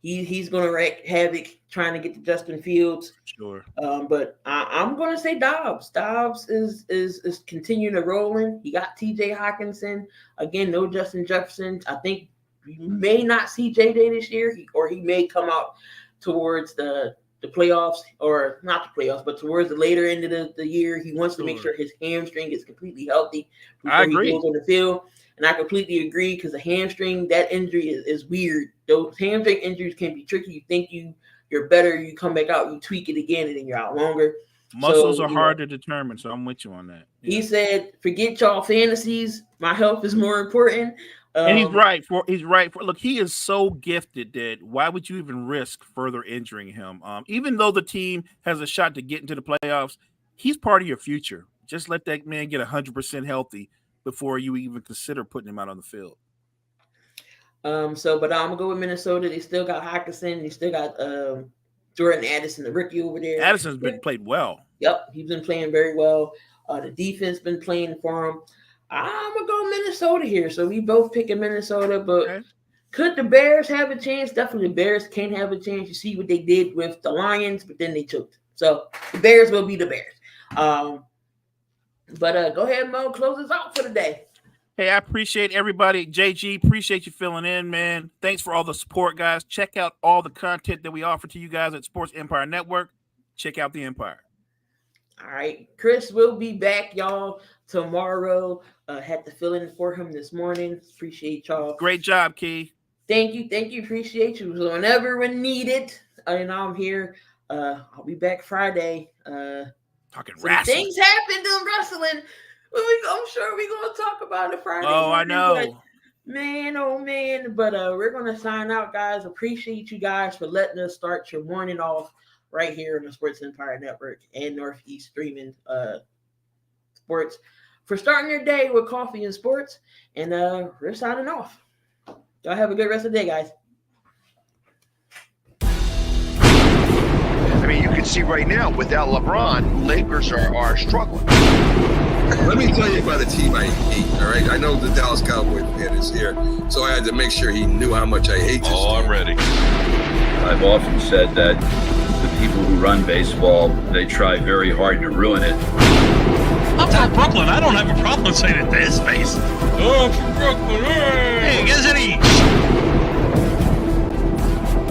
[SPEAKER 2] He's going to wreak havoc trying to get to Justin Fields.
[SPEAKER 6] Sure.
[SPEAKER 2] But I'm going to say Dobbs. Dobbs is continuing to roll in. He got T.J. Hawkinson. Again, no Justin Jefferson. I think we may not see J.J. this year, or he may come out towards the playoffs, or not the playoffs, but towards the later end of the year. He wants to make sure his hamstring is completely healthy before
[SPEAKER 6] I agree.
[SPEAKER 2] he goes on the field. And I completely agree, because a hamstring, that injury is weird. Those hamstring injuries can be tricky. You think you're better, you come back out, you tweak it again, and then you're out longer.
[SPEAKER 6] Muscles are hard to determine, so I'm with you on that. Yeah.
[SPEAKER 2] He said, "Forget y'all fantasies. My health is more important."
[SPEAKER 6] And he's right. Look, he is so gifted that why would you even risk further injuring him? Even though the team has a shot to get into the playoffs, he's part of your future. Just let that man get 100% healthy before you even consider putting him out on the field.
[SPEAKER 2] But I'm gonna go with Minnesota. They still got Hawkinson. They still got Jordan Addison, the rookie over there.
[SPEAKER 6] Addison's been played well.
[SPEAKER 2] Yep, he's been playing very well. The defense been playing for him. I'm gonna go Minnesota here. So we both picking Minnesota, but could the Bears have a chance? Definitely, the Bears can have a chance. You see what they did with the Lions, but then they choked. So the Bears will be the Bears. But go ahead, Mo, close us out for the day.
[SPEAKER 6] Hey, I appreciate everybody. JG, appreciate you filling in, man. Thanks for all the support, guys. Check out all the content that we offer to you guys at Sports Empire Network. Check out the Empire.
[SPEAKER 2] All right. Chris will be back, y'all, tomorrow. Had to fill in for him this morning. Appreciate y'all.
[SPEAKER 6] Great job, Key.
[SPEAKER 2] Thank you. Appreciate you. So whenever when needed, I'm here. I'll be back Friday.
[SPEAKER 6] Talking wrestling.
[SPEAKER 2] Things happened in wrestling. I'm sure we're going to talk about it Friday.
[SPEAKER 6] Oh, I know.
[SPEAKER 2] But, man, oh, man. But we're going to sign out, guys. Appreciate you guys for letting us start your morning off right here on the Sports Empire Network and Northeast Streaming Sports for starting your day with coffee and sports. And we're signing off. Y'all have a good rest of the day, guys.
[SPEAKER 9] I mean, you can see right now, without LeBron, Lakers are struggling.
[SPEAKER 10] Let me tell you about a team I hate, all right? I know the Dallas Cowboys fan is here, so I had to make sure he knew how much I hate this team.
[SPEAKER 11] I'm ready. I've often said that the people who run baseball, they try very hard to ruin it.
[SPEAKER 12] I'm from Brooklyn. I don't have a problem saying it to his face. Oh, from Brooklyn. Hey, you guys any